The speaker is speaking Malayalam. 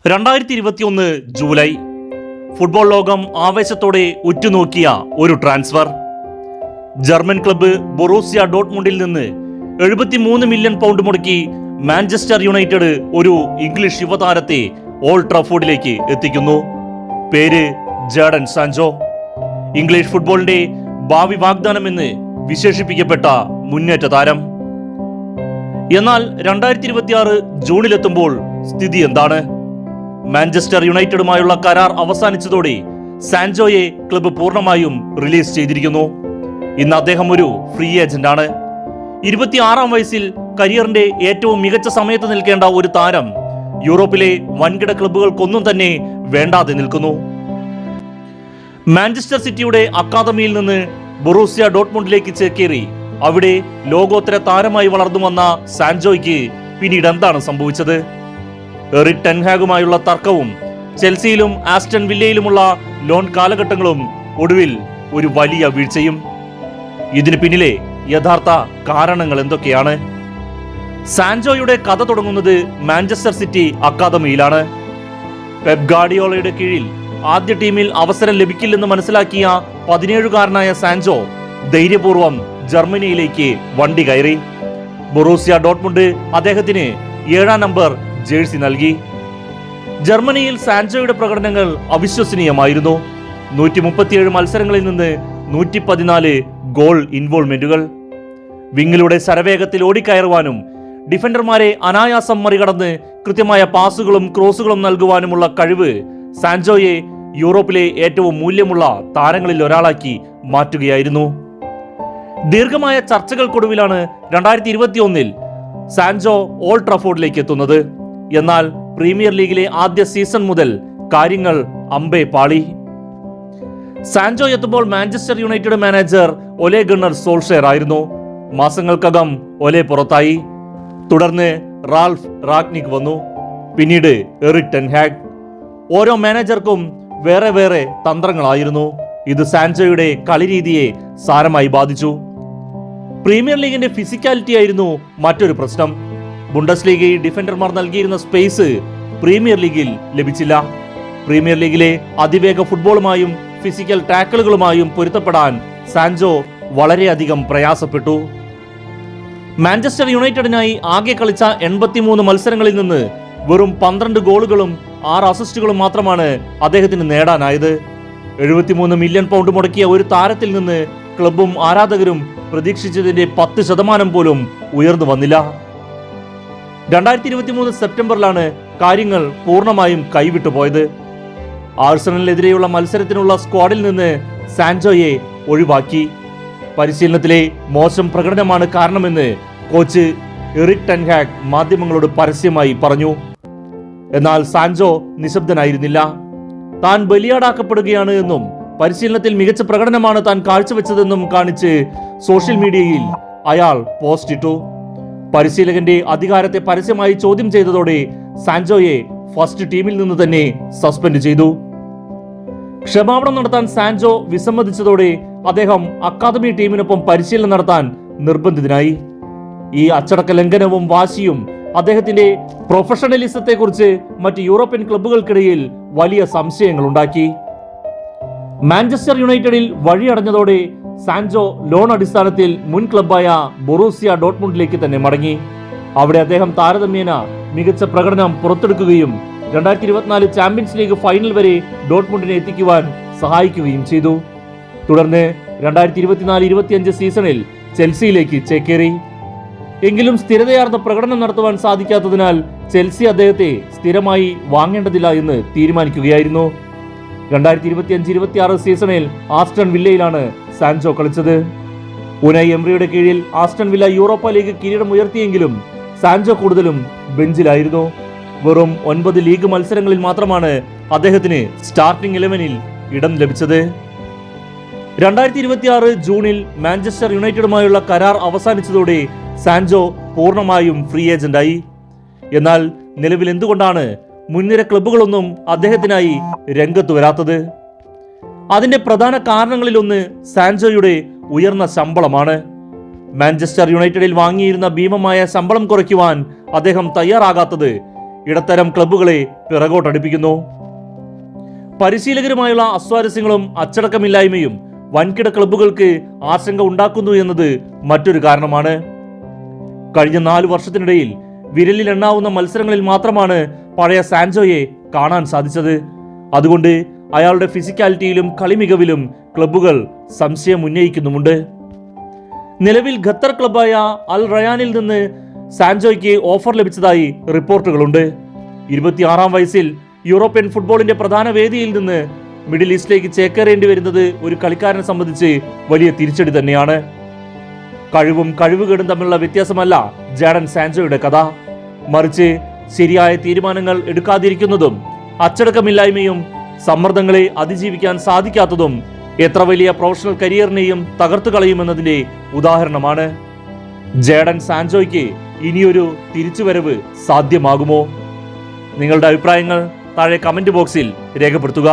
2021 ജൂലൈ ഫുട്ബോൾ ലോകം ആവേശത്തോടെ ഉറ്റുനോക്കിയ ഒരു ട്രാൻസ്ഫർ. ജർമ്മൻ ക്ലബ്ബ് ബൊറൂസിയ ഡോട്ട്മുണ്ടിൽ നിന്ന് 73 മില്യൺ പൗണ്ട് മുടക്കി മാഞ്ചസ്റ്റർ യുണൈറ്റഡ് ഒരു ഇംഗ്ലീഷ് യുവതാരത്തെ ഓൾഡ് ട്രാഫോർഡിലേക്ക് എത്തിക്കുന്നു. പേര് ജാഡൻ സാൻചോ. ഇംഗ്ലീഷ് ഫുട്ബോളിന്റെ ഭാവി വാഗ്ദാനമെന്ന് വിശേഷിപ്പിക്കപ്പെട്ട മുന്നേറ്റ താരം. എന്നാൽ 2026 ജൂണിലെത്തുമ്പോൾ സ്ഥിതി എന്താണ്? മാഞ്ചസ്റ്റർ യുണൈറ്റഡുമായുള്ള കരാർ അവസാനിച്ചതോടെ സാൻചോയെ ക്ലബ്ബ് പൂർണ്ണമായും റിലീസ് ചെയ്തിരിക്കുന്നു. ഇന്ന് അദ്ദേഹം ഒരു ഫ്രീ ഏജന്റ് ആണ്. 26-ാം വയസ്സിൽ കരിയറിന്റെ ഏറ്റവും മികച്ച സമയത്ത് നിൽക്കേണ്ട ഒരു താരം യൂറോപ്പിലെ വൻകിട ക്ലബ്ബുകൾക്കൊന്നും തന്നെ വേണ്ടാതെ നിൽക്കുന്നു. മാഞ്ചസ്റ്റർ സിറ്റിയുടെ അക്കാദമിയിൽ നിന്ന് ബൊറൂസിയ ഡോട്ട്മുണ്ടിലേക്ക് ചേക്കേറി അവിടെ ലോകോത്തര താരമായി വളർന്നു വന്ന സാൻചോയ്ക്ക് പിന്നീട് എന്താണ് സംഭവിച്ചത്? എറിക് ടെൻ ഹാഗുമായുള്ള തർക്കവും ചെൽസിയിലും ആസ്റ്റൺ വില്ലയിലുമുള്ള ലോൺ കാലഘട്ടങ്ങളും ഒടുവിൽ ഒരു വലിയ വീഴ്ചയും. ഇതിന് പിന്നിലെ യഥാർത്ഥ കാരണങ്ങൾ എന്തൊക്കെയാണ്? സാൻചോയുടെ കഥ തുടങ്ങുന്നത് മാഞ്ചസ്റ്റർ സിറ്റി അക്കാദമിയിലാണ്. പെപ് ഗാർഡിയോളയുടെ കീഴിൽ ആദ്യ ടീമിൽ അവസരം ലഭിക്കില്ലെന്ന് മനസ്സിലാക്കിയ 17-കാരനായ സാൻചോ ധൈര്യപൂർവ്വം ജർമ്മനിയിലേക്ക് വണ്ടി കയറി. ബൊറൂസിയ ഡോട്ട്മുണ്ട് അദ്ദേഹത്തിന് 7-ാം നമ്പർ ജേഴ്സി നൽകി. ജർമ്മനിയിൽ സാൻചോയുടെ പ്രകടനങ്ങൾ അവിശ്വസനീയമായിരുന്നു. 137 മത്സരങ്ങളിൽ നിന്ന് 114 ഗോൾ ഇൻവോൾവ്മെന്റുകൾ. വിങ്ങിലൂടെ ശരവേഗത്തിൽ ഓടിക്കയറുവാനും ഡിഫൻഡർമാരെ അനായാസം മറികടന്ന് കൃത്യമായ പാസുകളും ക്രോസുകളും നൽകുവാനുമുള്ള കഴിവ് സാൻചോയെ യൂറോപ്പിലെ ഏറ്റവും മൂല്യമുള്ള താരങ്ങളിൽ ഒരാളാക്കി മാറ്റുകയായിരുന്നു. ദീർഘമായ ചർച്ചകൾക്കൊടുവിലാണ് 2021 സാൻചോ ഓൾഡ് ട്രാഫോർഡിലേക്ക് എത്തുന്നത്. എന്നാൽ പ്രീമിയർ ലീഗിലെ ആദ്യ സീസൺ മുതൽ കാര്യങ്ങൾ അമ്പേ പാളി. സാൻചോ എത്തുമ്പോൾ മാഞ്ചസ്റ്റർ യുണൈറ്റഡ് മാനേജർ ഒലെ ഗണ്ണർ സോൾഷെയർ ആയിരുന്നു. മാസങ്ങൾക്കകം ഒലെ പുറത്തായി. തുടർന്ന് റാൽഫ് റാഗ്നിക് വന്നു. പിന്നീട് എറിക് ടെൻ ഹാഗ്. ഓരോ മാനേജർക്കും വേറെ വേറെ തന്ത്രങ്ങളായിരുന്നു. ഇത് സാൻചോയുടെ കളിരീതിയെ സാരമായി ബാധിച്ചു. പ്രീമിയർ ലീഗിന്റെ ഫിസിക്കാലിറ്റി ആയിരുന്നു മറ്റൊരു പ്രശ്നം. ബുണ്ടസ് ലീഗയിൽ ഡിഫൻഡർമാർ നൽകിയിരുന്ന സ്പേസ് പ്രീമിയർ ലീഗിൽ ലഭിച്ചില്ല. പ്രീമിയർ ലീഗിലെ അതിവേഗ ഫുട്ബോളുമായും ഫിസിക്കൽ ടാക്കിളുകളുമായും പൊരുത്തപ്പെടാൻ സാൻചോ വളരെയധികം പ്രയാസപ്പെട്ടു. മാഞ്ചസ്റ്റർ യുണൈറ്റഡിനായി ആകെ കളിച്ച 83 മത്സരങ്ങളിൽ നിന്ന് വെറും 12 ഗോളുകളും 6 അസിസ്റ്റുകളും മാത്രമാണ് അദ്ദേഹത്തിന് നേടാനായത്. 73 മില്യൺ പൗണ്ട് മുടക്കിയ ഒരു താരത്തിൽ നിന്ന് ക്ലബും ആരാധകരും പ്രതീക്ഷിച്ചതിന്റെ 10% പോലും ഉയർന്നു വന്നില്ല. 2023 സെപ്റ്റംബറിലാണ് കാര്യങ്ങൾ പൂർണ്ണമായും കൈവിട്ടു പോയത്. ആഴ്സണലിനെതിരെയുള്ള മത്സരത്തിനുള്ള സ്ക്വാഡിൽ നിന്ന് സാൻചോയെ ഒഴിവാക്കി. പരിശീലനത്തിലെ മോശം പ്രകടനമാണ് കാരണമെന്ന് കോച്ച് എറിക് ടെൻ ഹാഗ് മാധ്യമങ്ങളോട് പരസ്യമായി പറഞ്ഞു. എന്നാൽ സാൻചോ നിശബ്ദനായിരുന്നില്ല. താൻ ബലിയാടാക്കപ്പെടുകയാണ് എന്നും പരിശീലനത്തിൽ മികച്ച പ്രകടനമാണ് താൻ കാഴ്ചവെച്ചതെന്നും കാണിച്ച് സോഷ്യൽ മീഡിയയിൽ അയാൾ പോസ്റ്റ് ഇട്ടു. പരിശീലകന്റെ അധികാരത്തെ പരസ്യമായി ചോദ്യം ചെയ്തതോടെ സാൻചോയെ ഫസ്റ്റ് ടീമിൽ നിന്ന് തന്നെ സസ്പെൻഡ് ചെയ്തു. ക്ഷമാപണം നടത്താൻ സാൻചോ വിസമ്മതിച്ചതോടെ അദ്ദേഹം അക്കാദമി ടീമിനൊപ്പം പരിശീലനം നടത്താൻ നിർബന്ധിതനായി. ഈ അച്ചടക്ക ലംഘനവും വാശിയും അദ്ദേഹത്തിന്റെ പ്രൊഫഷണലിസത്തെ കുറിച്ച് മറ്റ് യൂറോപ്യൻ ക്ലബ്ബുകൾക്കിടയിൽ വലിയ സംശയങ്ങൾ ഉണ്ടാക്കി. മാഞ്ചസ്റ്റർ യുണൈറ്റഡിൽ വഴിയടഞ്ഞതോടെ സാൻചോ ലോൺ അടിസ്ഥാനത്തിൽ മുൻ ക്ലബ്ബായ ബൊറൂസിയ ഡോട്ട്മുണ്ടിലേക്ക് തന്നെ മടങ്ങി. അവിടെ അദ്ദേഹം താരതമ്യേന മികച്ച പ്രകടനം പുറത്തെടുക്കുകയും 2024 ചാമ്പ്യൻസ് ലീഗ് ഫൈനൽ വരെ ഡോട്ട്മുണ്ടിനെ എത്തിക്കുവാൻ സഹായിക്കുകയും ചെയ്തു. തുടർന്ന് 2024-25 സീസണിൽ ചെൽസിയിലേക്ക് ചേക്കേറി. എങ്കിലും സ്ഥിരതയാർന്ന പ്രകടനം നടത്തുവാൻ സാധിക്കാത്തതിനാൽ ചെൽസി അദ്ദേഹത്തെ സ്ഥിരമായി വാങ്ങേണ്ടതില്ല എന്ന് തീരുമാനിക്കുകയായിരുന്നു. 2025-26 സീസണിൽ ആസ്റ്റൺ വില്ലയിലാണ് സാൻചോ കളിച്ചത്. ഉനൈ എംറിയുടെ കീഴിൽ ആസ്റ്റൺ വില്ല യൂറോപ്പ ലീഗ് കിരീടം ഉയർത്തിയെങ്കിലും സാൻചോ കൂടുതലും ബെഞ്ചിലായിരുന്നു. വെറും 9 ലീഗ് മത്സരങ്ങളിൽ മാത്രമാണ് അദ്ദേഹത്തിന് സ്റ്റാർട്ടിംഗ് 11-ൽ ഇടം ലഭിച്ചത്. 2026 ജൂണിൽ മാഞ്ചസ്റ്റർ യുണൈറ്റഡുമായുള്ള കരാർ അവസാനിച്ചതോടെ സാൻചോ പൂർണ്ണമായും ഫ്രീ ഏജന്റായി. എന്നാൽ നിലവിൽ എന്തുകൊണ്ടാണ് മുൻനിര ക്ലബ്ബുകളൊന്നും അദ്ദേഹത്തിനായി രംഗത്ത് വരാത്തത്? അതിന്റെ പ്രധാന കാരണങ്ങളിലൊന്ന് സാൻചോയുടെ ഉയർന്ന ശമ്പളമാണ്. മാഞ്ചസ്റ്റർ യുണൈറ്റഡിൽ വാങ്ങിയിരുന്ന ഭീമമായ ശമ്പളം കുറയ്ക്കുവാൻ അദ്ദേഹം തയ്യാറാകാത്തത് ഇടത്തരം ക്ലബ്ബുകളെ പിറകോട്ടടിപ്പിക്കുന്നു. പരിശീലകരുമായുള്ള അസ്വാരസ്യങ്ങളും അച്ചടക്കമില്ലായ്മയും വൻകിട ക്ലബ്ബുകൾക്ക് ആശങ്ക ഉണ്ടാക്കുന്നു എന്നത് മറ്റൊരു കാരണമാണ്. കഴിഞ്ഞ 4 വർഷത്തിനിടയിൽ വിരലിൽ എണ്ണാവുന്ന മത്സരങ്ങളിൽ മാത്രമാണ് പഴയ സാൻചോയെ കാണാൻ സാധിച്ചത്. അതുകൊണ്ട് അയാളുടെ ഫിസിക്കാലിറ്റിയിലും കളി മികവിലും ക്ലബ്ബുകൾ സംശയം ഉന്നയിക്കുന്നുമുണ്ട്. നിലവിൽ ഖത്തർ ക്ലബ്ബായ അൽ റയാനിൽ നിന്ന് സാൻചോയ്ക്ക് ഓഫർ ലഭിച്ചതായി റിപ്പോർട്ടുകളുണ്ട്. 26-ാം വയസ്സിൽ യൂറോപ്യൻ ഫുട്ബോളിന്റെ പ്രധാന വേദിയിൽ നിന്ന് മിഡിൽ ഈസ്റ്റിലേക്ക് ചേക്കേറേണ്ടി വരുന്നത് ഒരു കളിക്കാരനെ സംബന്ധിച്ച് വലിയ തിരിച്ചടി തന്നെയാണ്. കഴിവും കഴിവുകേടും തമ്മിലുള്ള വ്യത്യാസമല്ല ജാഡൻ സാൻചോയുടെ കഥ. മറിച്ച് ശരിയായ തീരുമാനങ്ങൾ എടുക്കാതിരിക്കുന്നതും അച്ചടക്കമില്ലായ്മയും സമ്മർദ്ദങ്ങളെ അതിജീവിക്കാൻ സാധിക്കാത്തതും എത്ര വലിയ പ്രൊഫഷണൽ കരിയറിനെയും തകർത്തു കളയുമെന്നതിന്റെ ഉദാഹരണമാണ്. ജാഡൻ സാൻചോയ്ക്ക് ഇനിയൊരു തിരിച്ചുവരവ് സാധ്യമാകുമോ? നിങ്ങളുടെ അഭിപ്രായങ്ങൾ താഴെ കമന്റ് ബോക്സിൽ രേഖപ്പെടുത്തുക.